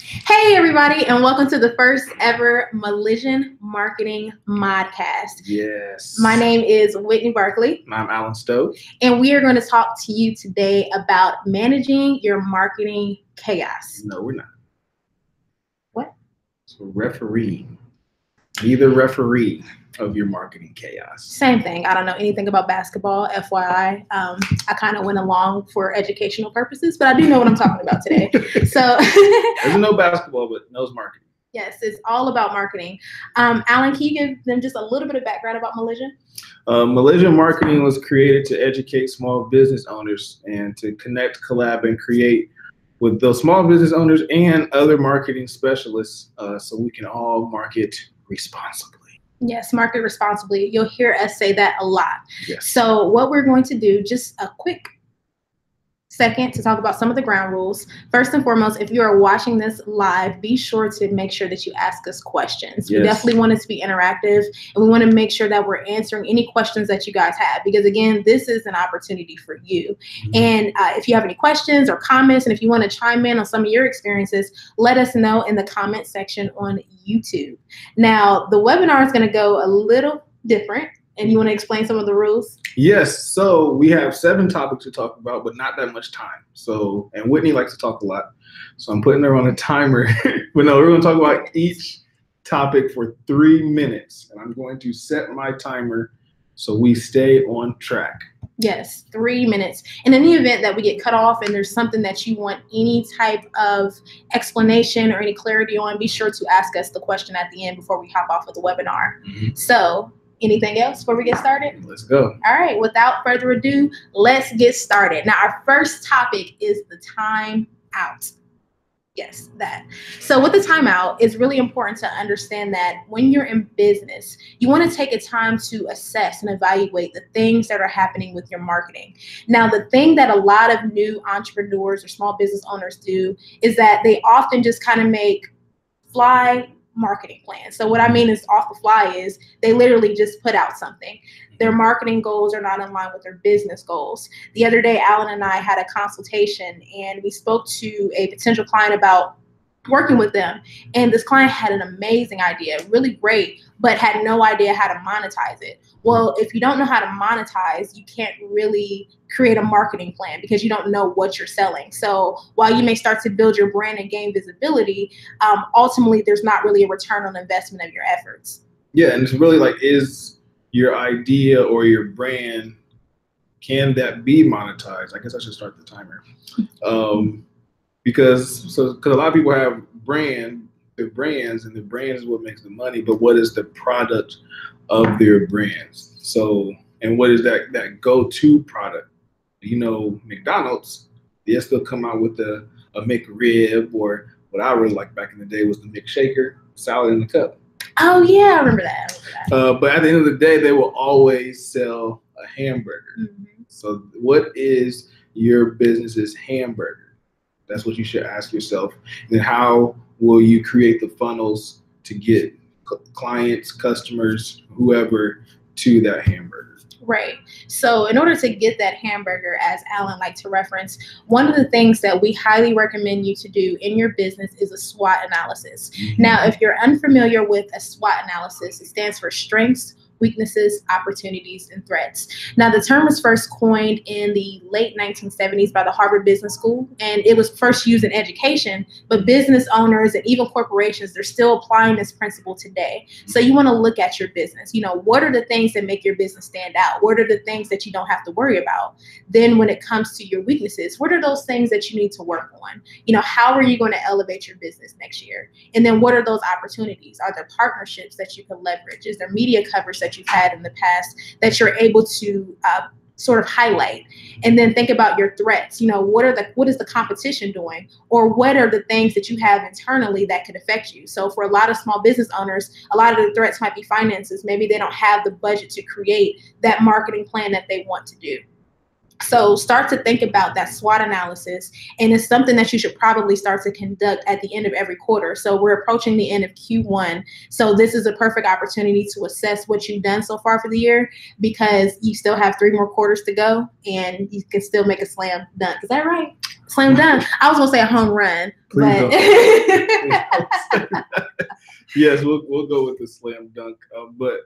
Hey everybody, and welcome to the first ever Mollision Marketing Modcast. Yes. My name is Whitney Barkley. And I'm Alan Stowe. And we are going to talk to you today about managing your marketing chaos. No, we're not. What? So referee. Be the referee of your marketing chaos. Same thing. I don't know anything about basketball, FYI. I kind of went along for educational purposes, but I do know what I'm talking about today. So there's no basketball, but knows marketing. Yes, it's all about marketing. Alan, can you give them just a little bit of background about Mollision? Mollision Marketing was created to educate small business owners and to connect, collab, and create with those small business owners and other marketing specialists so we can all market responsibly. Yes, market responsibly. You'll hear us say that a lot. Yes. So what we're going to do, just a quick second to talk about some of the ground rules. First and foremost, if you are watching this live, be sure to make sure that you ask us questions. Yes. We definitely want it to be interactive, and we want to make sure that we're answering any questions that you guys have, because again, this is an opportunity for you. Mm-hmm. And if you have any questions or comments, and if you want to chime in on some of your experiences, let us know in the comment section on YouTube. Now, the webinar is going to go a little different. And you want to explain some of the rules? Yes. So we have 7 topics to talk about, but not that much time. So, and Whitney likes to talk a lot. So I'm putting her on a timer. But no, we're going to talk about each topic for 3 minutes. And I'm going to set my timer so we stay on track. Yes, 3 minutes. And in the event that we get cut off and there's something that you want any type of explanation or any clarity on, be sure to ask us the question at the end before we hop off of the webinar. Mm-hmm. So, anything else before we get started? Let's go. All right, without further ado, let's get started. Now, our first topic is the timeout. Yes, that. So with the timeout, it's really important to understand that when you're in business, you want to take a time to assess and evaluate the things that are happening with your marketing. Now, the thing that a lot of new entrepreneurs or small business owners do is that they often just kind of make fly marketing plans. So what I mean is off the fly is they literally just put out something. Their marketing goals are not in line with their business goals. The other day, Alan and I had a consultation and we spoke to a potential client about working with them. And this client had an amazing idea, really great, but had no idea how to monetize it. Well, if you don't know how to monetize, you can't really create a marketing plan because you don't know what you're selling. So while you may start to build your brand and gain visibility, ultimately there's not really a return on investment of your efforts. Yeah, and it's really like, is your idea or your brand, can that be monetized? I guess I should start the timer. Because a lot of people have their brands, and the brand is what makes the money, but what is the product of their brands? So, and what is that go-to product? You know, McDonald's, they'll come out with a McRib, or what I really liked back in the day was the McShaker, salad in the cup. Oh yeah, I remember that. But at the end of the day, they will always sell a hamburger. Mm-hmm. So what is your business's hamburger? That's what you should ask yourself. And then how will you create the funnels to get clients, customers, whoever to that hamburger? Right. So in order to get that hamburger, as Alan liked to reference, one of the things that we highly recommend you to do in your business is a SWOT analysis. Mm-hmm. Now, if you're unfamiliar with a SWOT analysis, it stands for strengths, weaknesses, opportunities, and threats. Now, the term was first coined in the late 1970s by the Harvard Business School, and it was first used in education, but business owners and even corporations, they're still applying this principle today. So you want to look at your business. You know, what are the things that make your business stand out? What are the things that you don't have to worry about? Then when it comes to your weaknesses, what are those things that you need to work on? You know, how are you going to elevate your business next year? And then what are those opportunities? Are there partnerships that you can leverage? Is there media coverage that you've had in the past that you're able to sort of highlight? And then think about your threats. You know, what is the competition doing, or what are the things that you have internally that could affect you? So for a lot of small business owners, a lot of the threats might be finances. Maybe they don't have the budget to create that marketing plan that they want to do. So start to think about that SWOT analysis, and it's something that you should probably start to conduct at the end of every quarter. So we're approaching the end of Q1. So this is a perfect opportunity to assess what you've done so far for the year, because you still have 3 more quarters to go and you can still make a slam dunk. Is that right? Slam dunk. I was gonna say a home run, Please but yes, we'll go with the slam dunk. But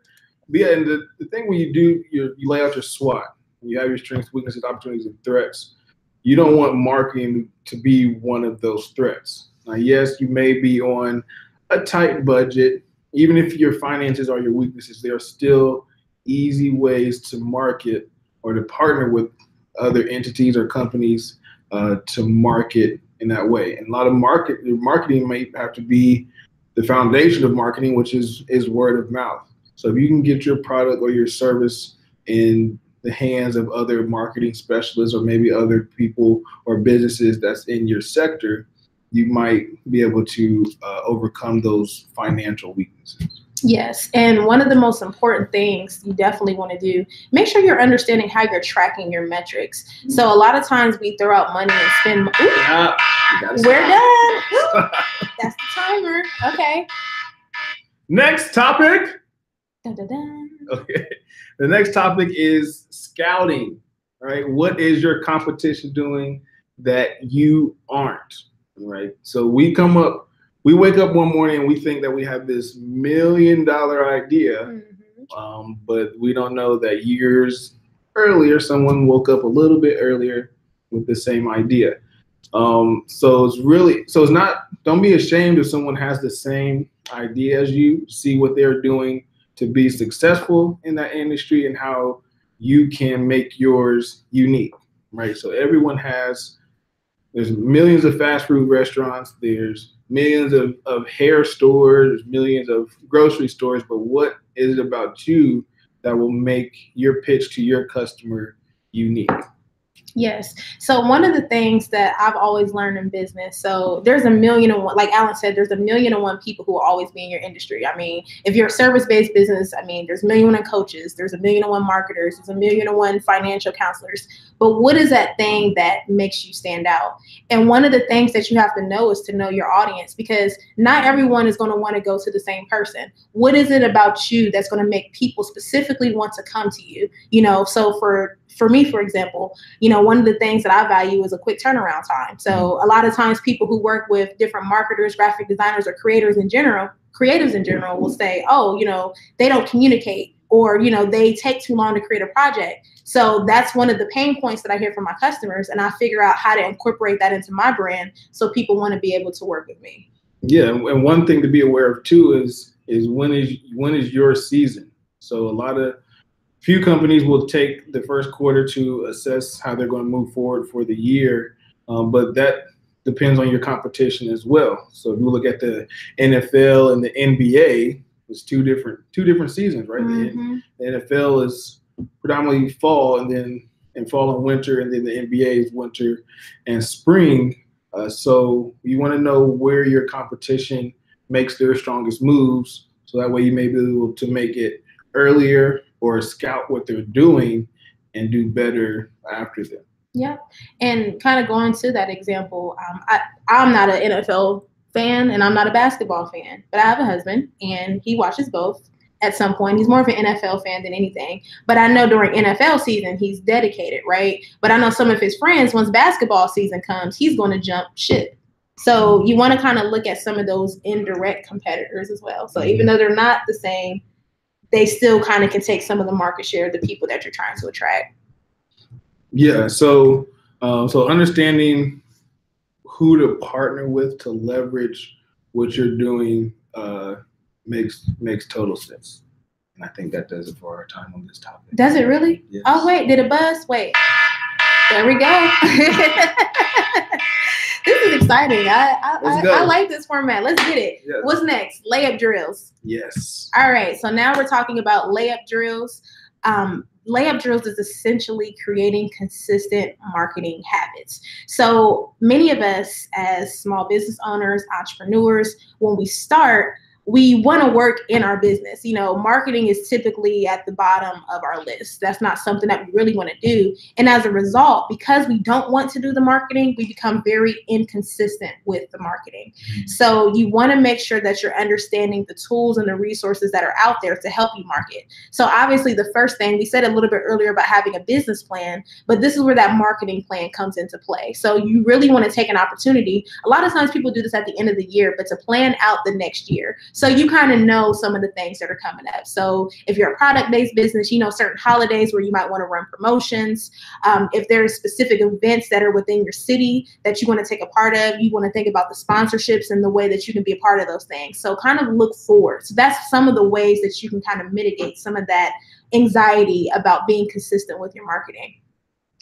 yeah, and the thing when you do you lay out your SWOT, you have your strengths, weaknesses, opportunities, and threats. You don't want marketing to be one of those threats. Now, yes, you may be on a tight budget. Even if your finances are your weaknesses, there are still easy ways to market or to partner with other entities or companies to market in that way. And a lot of marketing may have to be the foundation of marketing, which is word of mouth. So if you can get your product or your service in the hands of other marketing specialists or maybe other people or businesses that's in your sector, you might be able to overcome those financial weaknesses. Yes, and one of the most important things you definitely want to do, make sure you're understanding how you're tracking your metrics. So a lot of times we throw out money and spend. We're done. Ooh, that's the timer. Okay. Next topic. Dun, dun, dun. Okay. The next topic is scouting. Right? What is your competition doing that you aren't? Right. So we wake up one morning and we think that we have this $1 million idea, but we don't know that years earlier, someone woke up a little bit earlier with the same idea. Don't be ashamed if someone has the same idea as you. See what they're doing to be successful in that industry and how you can make yours unique, right? So there's millions of fast food restaurants, there's millions of hair stores, there's millions of grocery stores, but what is it about you that will make your pitch to your customer unique? Yes. So one of the things that I've always learned in business, so there's 1,000,001, like Alan said, there's 1,000,001 people who will always be in your industry. I mean, if you're a service-based business, I mean, there's 1,000,001 coaches, there's 1,000,001 marketers, there's 1,000,001 financial counselors. But what is that thing that makes you stand out? And one of the things that you have to know is to know your audience, because not everyone is going to want to go to the same person. What is it about you that's going to make people specifically want to come to you? So for me, for example, one of the things that I value is a quick turnaround time. So a lot of times people who work with different marketers, graphic designers, or creatives in general will say, oh, they don't communicate, or, they take too long to create a project. So that's one of the pain points that I hear from my customers, and I figure out how to incorporate that into my brand so people want to be able to work with me. Yeah, and one thing to be aware of too is when is your season. So few companies will take the first quarter to assess how they're going to move forward for the year, but that depends on your competition as well. So if you look at the NFL and the NBA, it's two different seasons, right? Mm-hmm. The NFL is predominantly fall, and fall and winter, and then the NBA is winter and spring. So you want to know where your competition makes their strongest moves, so that way you may be able to make it earlier or scout what they're doing and do better after them. Yeah, and kind of going to that example, I'm not an NFL fan and I'm not a basketball fan, but I have a husband and he watches both at some point. He's more of an NFL fan than anything, but I know during NFL season, he's dedicated, right? But I know some of his friends, once basketball season comes, he's going to jump ship. So you want to kind of look at some of those indirect competitors as well. So even though they're not the same, they still kind of can take some of the market share of the people that you're trying to attract. Yeah. So understanding who to partner with to leverage what you're doing makes total sense. And I think that does it for our time on this topic. Does it really? Yes. Oh, wait, did it buzz? Wait, there we go. This is exciting. I like this format. Let's get it. Yes. What's next? Layup drills. Yes. All right. So now we're talking about layup drills. Layup drills is essentially creating consistent marketing habits. So many of us as small business owners, entrepreneurs, when we start, we want to work in our business. You know, marketing is typically at the bottom of our list. That's not something that we really want to do. And as a result, because we don't want to do the marketing, we become very inconsistent with the marketing. So you want to make sure that you're understanding the tools and the resources that are out there to help you market. So obviously the first thing, we said a little bit earlier about having a business plan, but this is where that marketing plan comes into play. So you really want to take an opportunity. A lot of times people do this at the end of the year, but to plan out the next year. So you kind of know some of the things that are coming up. So if you're a product-based business, you know certain holidays where you might want to run promotions. If there's specific events that are within your city that you want to take a part of, you want to think about the sponsorships and the way that you can be a part of those things. So kind of look forward. So that's some of the ways that you can kind of mitigate some of that anxiety about being consistent with your marketing.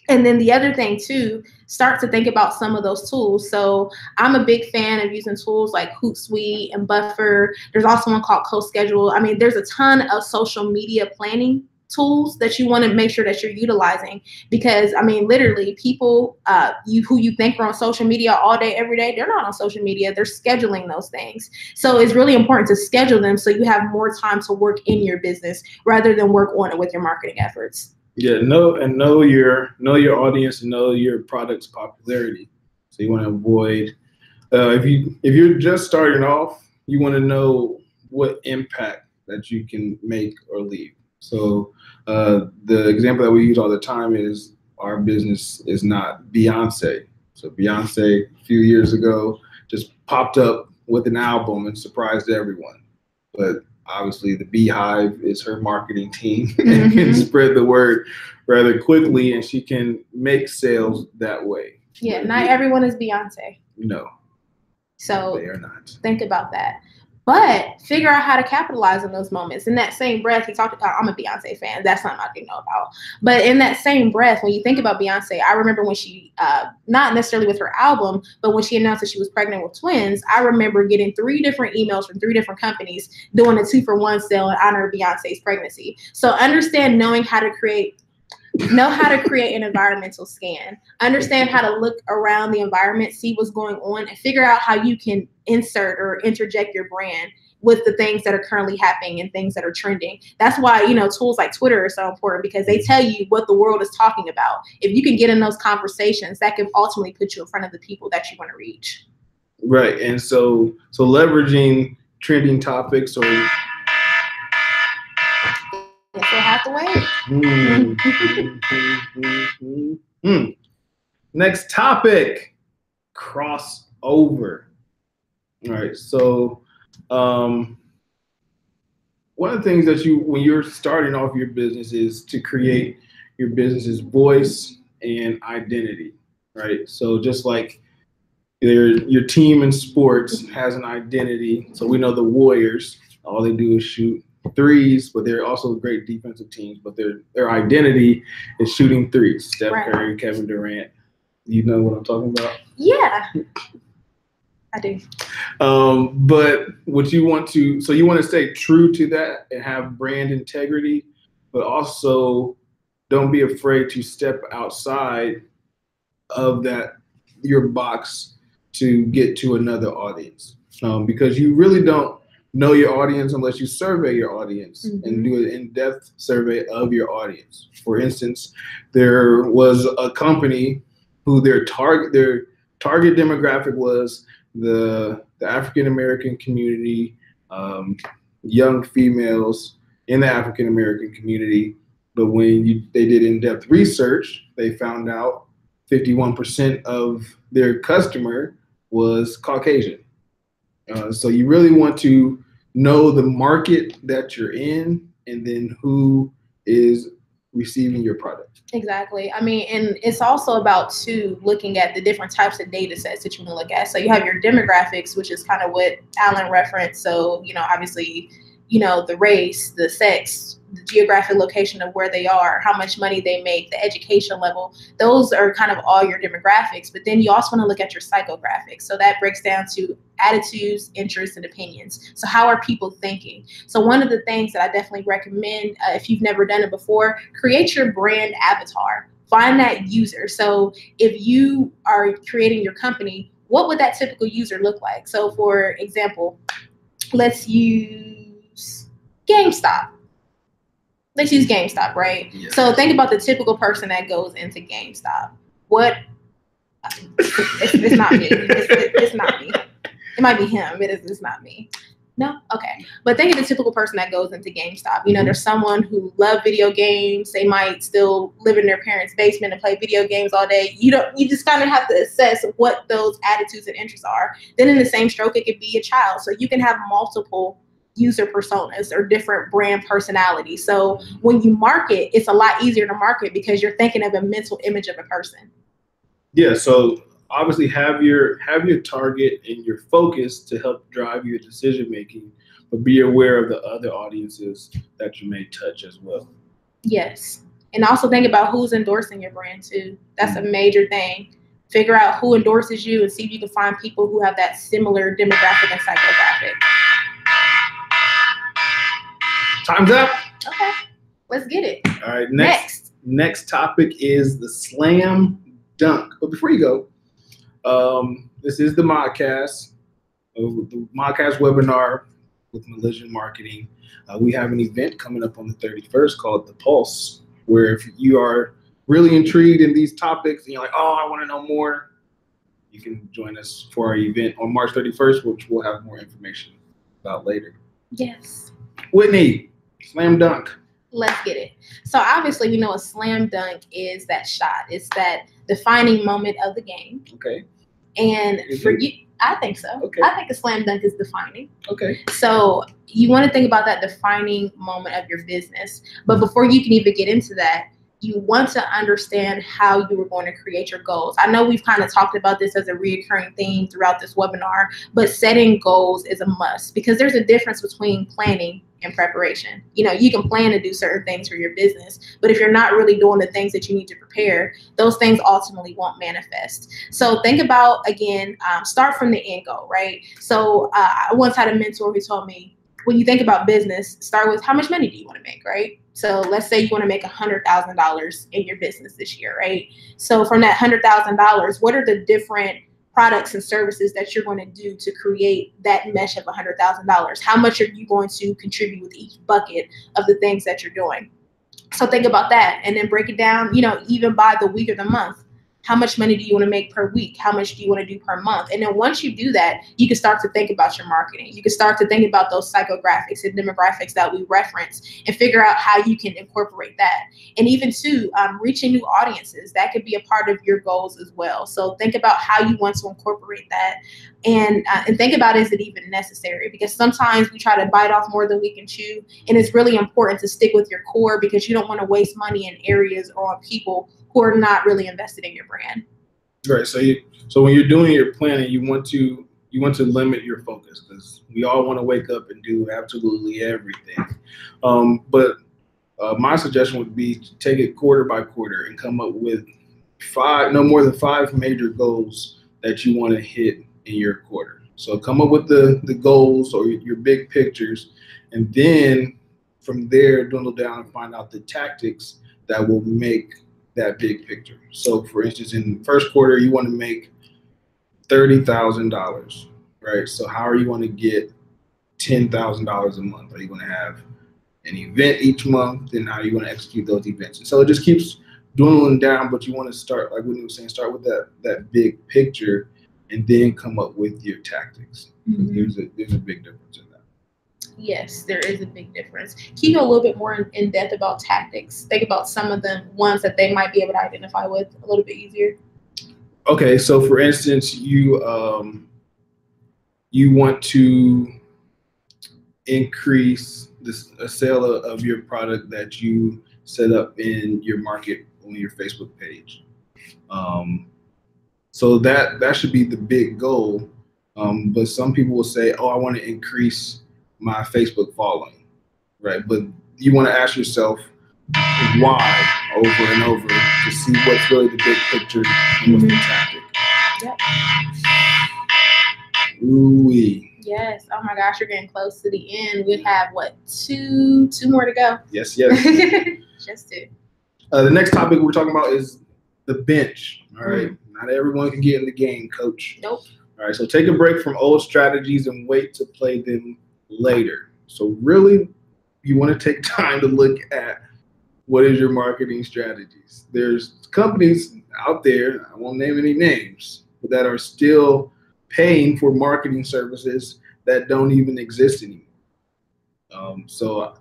And then the other thing too, start to think about some of those tools. So I'm a big fan of using tools like Hootsuite and Buffer. There's also one called CoSchedule. I mean, there's a ton of social media planning tools that you want to make sure that you're utilizing, because I mean, literally people who you think are on social media all day, every day, they're not on social media. They're scheduling those things. So it's really important to schedule them so you have more time to work in your business rather than work on it with your marketing efforts. Yeah, know your audience, and know your product's popularity. So you want to avoid if you're just starting off, you want to know what impact that you can make or leave. So the example that we use all the time is our business is not Beyonce. So Beyonce a few years ago just popped up with an album and surprised everyone, but obviously, the Beehive is her marketing team and can spread the word rather quickly, and she can make sales that way. Yeah, not everyone is Beyonce. No. So they are not. Think about that. But figure out how to capitalize on those moments. In that same breath, he talked about, I'm a Beyonce fan. That's something I didn't know about. But in that same breath, when you think about Beyonce, I remember when she, not necessarily with her album, but when she announced that she was pregnant with twins, I remember getting 3 different emails from 3 different companies doing a 2-for-1 sale in honor of Beyonce's pregnancy. So understand knowing how to create an environmental scan, understand how to look around the environment, see what's going on, and figure out how you can insert or interject your brand with the things that are currently happening and things that are trending. That's why, you know, tools like Twitter are so important, because they tell you what the world is talking about. If you can get in those conversations, that can ultimately put you in front of the people that you want to reach. Right. And so leveraging trending topics or Still have to wait. Next topic, crossover. All right. So one of the things that when you're starting off your business is to create your business's voice and identity, right? So just like your team in sports has an identity. So we know the Warriors, all they do is shoot threes, but they're also great defensive teams, but their identity is shooting threes. Steph Curry, Kevin Durant. You know what I'm talking about? Yeah, I do. But what you want to stay true to that and have brand integrity, but also don't be afraid to step outside of your box to get to another audience, because you really don't know your audience unless you survey your audience and do an in-depth survey of your audience. For instance, there was a company who their target demographic was the African American community, young females in the African American community. But when they did in-depth research, they found out 51% of their customer was Caucasian. So you really want to know the market that you're in, and then who is receiving your product. Exactly. I mean, and it's also about looking at the different types of data sets that you want to look at. So you have your demographics, which is kind of what Alan referenced. So, you know, obviously, you know, the race, the sex, the geographic location of where they are, how much money they make, the education level. Those are kind of all your demographics. But then you also want to look at your psychographics. So that breaks down to attitudes, interests, and opinions. So how are people thinking? So one of the things that I definitely recommend, if you've never done it before, create your brand avatar. Find that user. So if you are creating your company, what would that typical user look like? So for example, let's use GameStop. Let's use GameStop, right? Yeah. So think about the typical person that goes into GameStop. What? It's not me. It's not me. It might be him. It's not me. No? Okay. But think of the typical person that goes into GameStop. You know, there's someone who loves video games. They might still live in their parents' basement and play video games all day. You just kind of have to assess what those attitudes and interests are. Then in the same stroke, it could be a child. So you can have multiple user personas or different brand personalities. So when you market, it's a lot easier to market because you're thinking of a mental image of a person. Yeah, so obviously have your target and your focus to help drive your decision making, but be aware of the other audiences that you may touch as well. Yes. And also think about who's endorsing your brand too. That's a major thing. Figure out who endorses you and see if you can find people who have that similar demographic and psychographic. Time's up. Okay. Let's get it. All right. Next topic is the slam dunk. But before you go, this is the Modcast, the Modcast webinar with Mollision Marketing. We have an event coming up on the 31st called The Pulse, where if you are really intrigued in these topics and you're like, oh, I want to know more, you can join us for our event on March 31st, which we'll have more information about later. Yes. Whitney, slam dunk. Let's get it. So obviously we know a slam dunk is that shot. It's that defining moment of the game. Okay. And for you, I think so. Okay. I think a slam dunk is defining. Okay. So you want to think about that defining moment of your business. But before you can even get into that, you want to understand how you were going to create your goals. I know we've kind of talked about this as a recurring theme throughout this webinar, but setting goals is a must because there's a difference between planning and preparation. You know, you can plan to do certain things for your business, but if you're not really doing the things that you need to prepare, those things ultimately won't manifest. So think about, again, start from the end goal, right? So I once had a mentor who told me, when you think about business, start with how much money do you want to make, right? So let's say you want to make $100,000 in your business this year, right? So from that $100,000, what are the different products and services that you're going to do to create that mesh of $100,000? How much are you going to contribute with each bucket of the things that you're doing? So think about that and then break it down, you know, even by the week or the month. How much money do you want to make per week? How much do you want to do per month? And then once you do that, you can start to think about your marketing. You can start to think about those psychographics and demographics that we reference and figure out how you can incorporate that. And even too, reaching new audiences, that could be a part of your goals as well. So think about how you want to incorporate that and think about, is it even necessary? Because sometimes we try to bite off more than we can chew. And it's really important to stick with your core because you don't want to waste money in areas or on people who are not really invested in your brand. Right. So when you're doing your planning, you want to limit your focus because we all want to wake up and do absolutely everything. But my suggestion would be to take it quarter by quarter and come up with no more than 5 major goals that you want to hit in your quarter. So come up with the goals or your big pictures, and then from there dwindle down and find out the tactics that will make that big picture. So for instance, in the first quarter, you want to make $30,000, right? So how are you going to get $10,000 a month? Are you going to have an event each month? Then how are you going to execute those events? And so it just keeps dwindling down, but you want to start, like Whitney was saying, start with that big picture and then come up with your tactics. Mm-hmm. There's a big difference in that. Yes, there is a big difference. Can you go a little bit more in depth about tactics? Think about some of the ones that they might be able to identify with a little bit easier. Okay, so for instance, you want to increase a sale of your product that you set up in your market on your Facebook page. So that should be the big goal. But some people will say, oh, I want to increase my Facebook following, right? But you want to ask yourself why over and over to see what's really the big picture and what's the tactic. Yep. Ooh-wee. Yes. Oh my gosh, you're getting close to the end. We have what, two more to go? Yes. Just 2. The next topic we're talking about is the bench. All right. Not everyone can get in the game, coach. Nope. All right. So take a break from old strategies and wait to play them later. So really, you want to take time to look at what is your marketing strategies. There's companies out there, I won't name any names, but that are still paying for marketing services that don't even exist anymore. So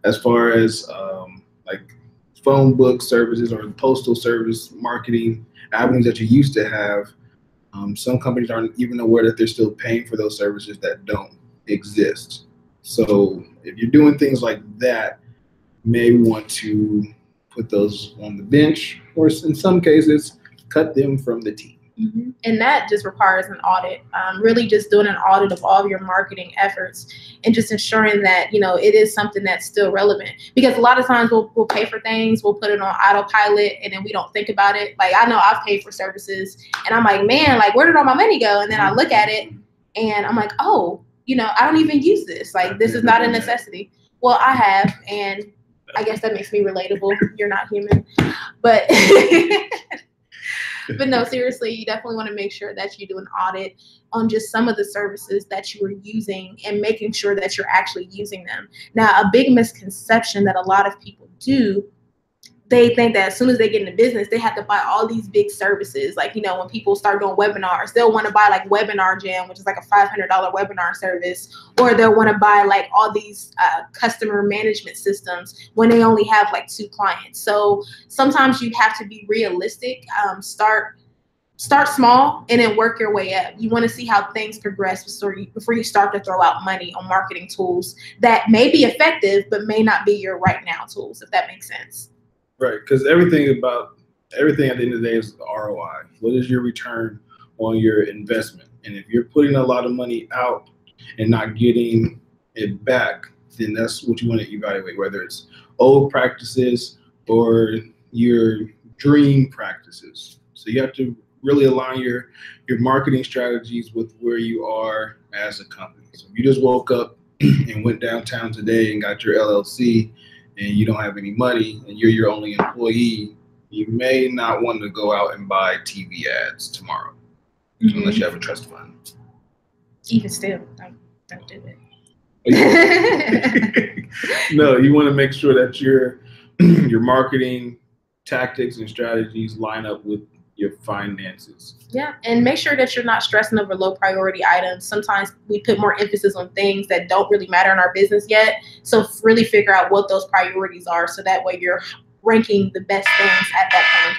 as far as like phone book services or postal service marketing avenues that you used to have, some companies aren't even aware that they're still paying for those services that don't exist. So if you're doing things like that, you may want to put those on the bench, or in some cases, cut them from the team. Mm-hmm. And that just requires an audit, really just doing an audit of all of your marketing efforts and just ensuring that, you know, it is something that's still relevant. Because a lot of times we'll pay for things, we'll put it on autopilot, and then we don't think about it. Like, I know I've paid for services and I'm like, man, like, where did all my money go? And then I look at it and I'm like, oh, you know, I don't even use this. Like, this is not a necessity. Well, I have, and I guess that makes me relatable. You're not human. But but no, seriously, you definitely want to make sure that you do an audit on just some of the services that you are using and making sure that you're actually using them. Now, a big misconception that a lot of people do, they think that as soon as they get into business, they have to buy all these big services. Like, you know, when people start doing webinars, they'll want to buy like Webinar Jam, which is like a $500 webinar service, or they'll want to buy like all these customer management systems when they only have like 2 clients. So sometimes you have to be realistic. Start small and then work your way up. You want to see how things progress before you start to throw out money on marketing tools that may be effective, but may not be your right now tools, if that makes sense. Right, because everything at the end of the day is the ROI. What is your return on your investment? And if you're putting a lot of money out and not getting it back, then that's what you want to evaluate, whether it's old practices or your dream practices. So you have to really align your marketing strategies with where you are as a company. So if you just woke up and went downtown today and got your LLC, and you don't have any money and you're your only employee, you may not want to go out and buy TV ads tomorrow, unless you have a trust fund. Even still, don't do it. No, you want to make sure that your marketing tactics and strategies line up with your finances. Yeah, and make sure that you're not stressing over low priority items. Sometimes we put more emphasis on things that don't really matter in our business yet. So really figure out what those priorities are, so that way you're ranking the best things at that point in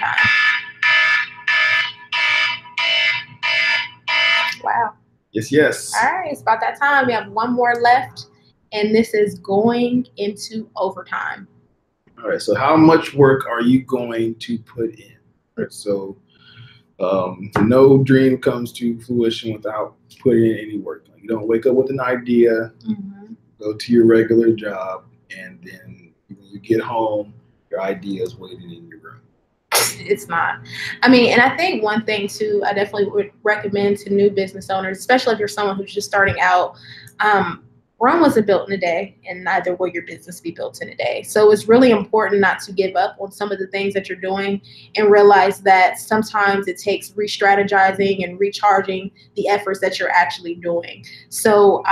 time. Wow. Yes. All right, it's about that time. We have one more left, and this is going into overtime. All right, so how much work are you going to put in? All right, so no dream comes to fruition without putting in any work. You don't wake up with an idea, go to your regular job, and then when you get home, your idea is waiting in your room. It's not. I mean, and I think one thing too, I definitely would recommend to new business owners, especially if you're someone who's just starting out, Rome wasn't built in a day, and neither will your business be built in a day. So it's really important not to give up on some of the things that you're doing, and realize that sometimes it takes re-strategizing and recharging the efforts that you're actually doing. So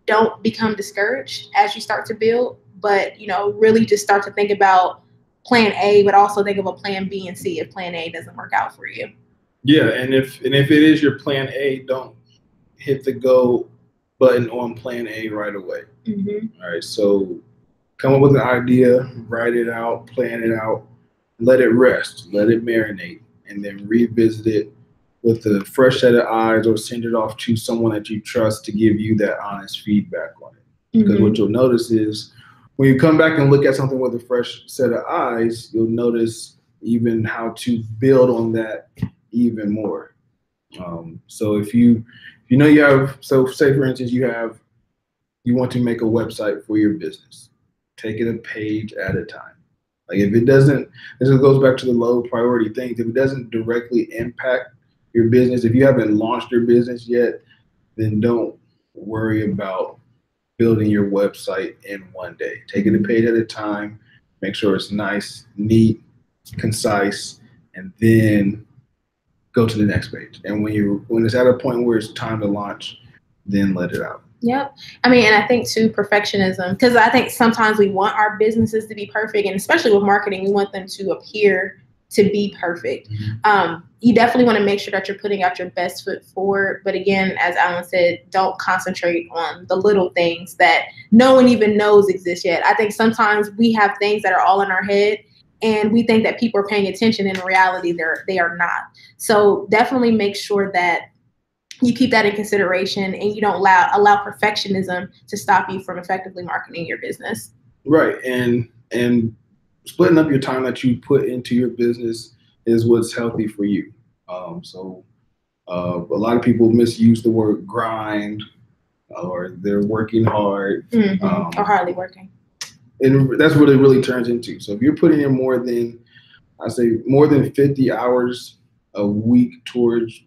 don't become discouraged as you start to build, but, you know, really just start to think about plan A, but also think of a plan B and C if plan A doesn't work out for you. Yeah, and if it is your plan A, don't hit the go button on plan A right away. All right, so come up with an idea, write it out, plan it out, let it rest, let it marinate, and then revisit it with a fresh set of eyes, or send it off to someone that you trust to give you that honest feedback on it. Because what you'll notice is when you come back and look at something with a fresh set of eyes, you'll notice even how to build on that even more. So if you know you have, so say for instance, you want to make a website for your business, take it a page at a time. Like if it doesn't, this goes back to the low priority things. If it doesn't directly impact your business, if you haven't launched your business yet, then don't worry about building your website in one day. Take it a page at a time, make sure it's nice, neat, concise, and then go to the next page. And when it's at a point where it's time to launch, then let it out. Yep. I mean, and I think too, perfectionism, because I think sometimes we want our businesses to be perfect, and especially with marketing, we want them to appear to be perfect. You definitely want to make sure that you're putting out your best foot forward. But again, as Alan said, don't concentrate on the little things that no one even knows exist yet. I think sometimes we have things that are all in our head and we think that people are paying attention. In reality, they are not. So definitely make sure that you keep that in consideration and you don't allow perfectionism to stop you from effectively marketing your business. Right. And splitting up your time that you put into your business is what's healthy for you. So a lot of people misuse the word grind, or they're working hard. Or hardly working. And that's what it really turns into. So if you're putting in more than 50 hours a week towards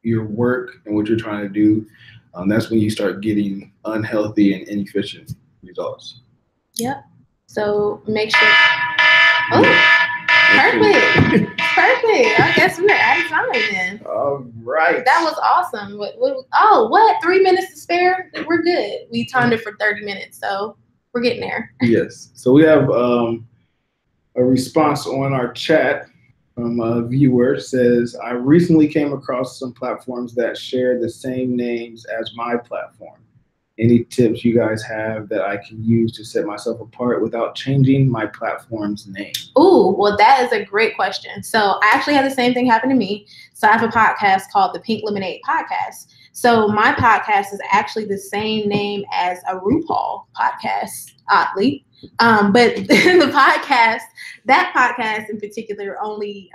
your work and what you're trying to do, that's when you start getting unhealthy and inefficient results. Yep. So make sure. Oh, perfect. Perfect. I guess we're out of time then. All right. That was awesome. What? 3 minutes to spare? We're good. We timed it for 30 minutes, so we're getting there. Yes. So we have a response on our chat from a viewer. Says, I recently came across some platforms that share the same names as my platform. Any tips you guys have that I can use to set myself apart without changing my platform's name? Ooh, well, that is a great question. So I actually had the same thing happen to me. So I have a podcast called the Pink Lemonade Podcast. So my podcast is actually the same name as a RuPaul podcast, oddly. But that podcast in particular only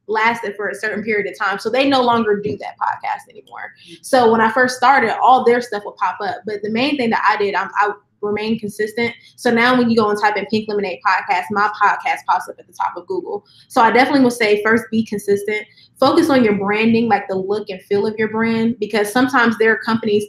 lasted for a certain period of time. So they no longer do that podcast anymore. So when I first started, all their stuff would pop up. But the main thing that I did, I remain consistent. So now when you go and type in Pink Lemonade Podcast, my podcast pops up at the top of Google. So I definitely would say first, be consistent. Focus on your branding, like the look and feel of your brand, because sometimes there are companies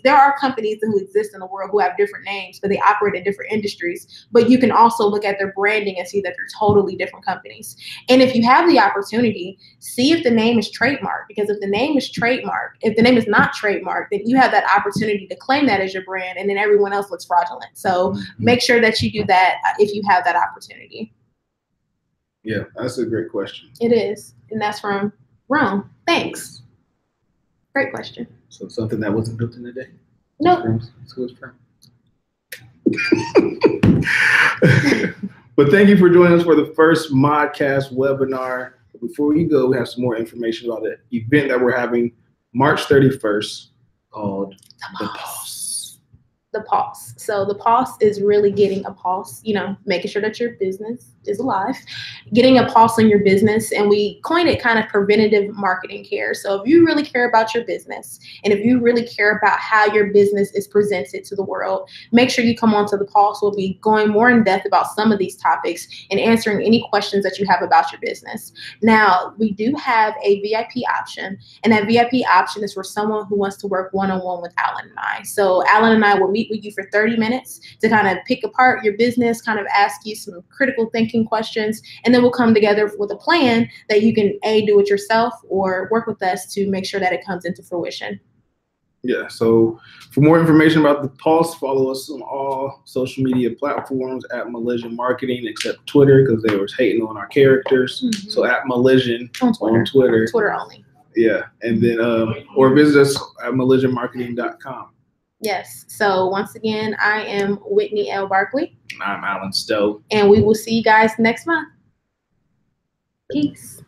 who exist in the world who have different names, but they operate in different industries. But you can also look at their branding and see that they're totally different companies. And if you have the opportunity, see if the name is trademarked, because if the name is not trademarked, then you have that opportunity to claim that as your brand, and then everyone else looks fraudulent. So make sure that you do that if you have that opportunity. Yeah, that's a great question. It is. And that's from Rome. Thanks. Great question. So something that wasn't built in a day? Nope. But thank you for joining us for the first Modcast webinar. Before you go, we have some more information about the event that we're having March 31st called The Pulse. The pulse. So the pulse is really getting a pulse, making sure that your business is alive, getting a pulse on your business. And we coined it kind of preventative marketing care. So if you really care about your business and if you really care about how your business is presented to the world, make sure you come on to the pulse. We'll be going more in depth about some of these topics and answering any questions that you have about your business. Now, we do have a VIP option, and that VIP option is for someone who wants to work one-on-one with Alan and I. So Alan and I will meet with you for 30 minutes to kind of pick apart your business, kind of ask you some critical thinking questions, and then we'll come together with a plan that you can do it yourself or work with us to make sure that it comes into fruition. Yeah, so for more information about the Pulse, follow us on all social media platforms at Mollision Marketing, except Twitter, because they were hating on our characters. So at Mollision on Twitter. Twitter only. Yeah, and then or visit us at mollisionmarketing.com. Yes. So once again, I am Whitney L. Barkley. And I'm Alan Stowe. And we will see you guys next month. Peace.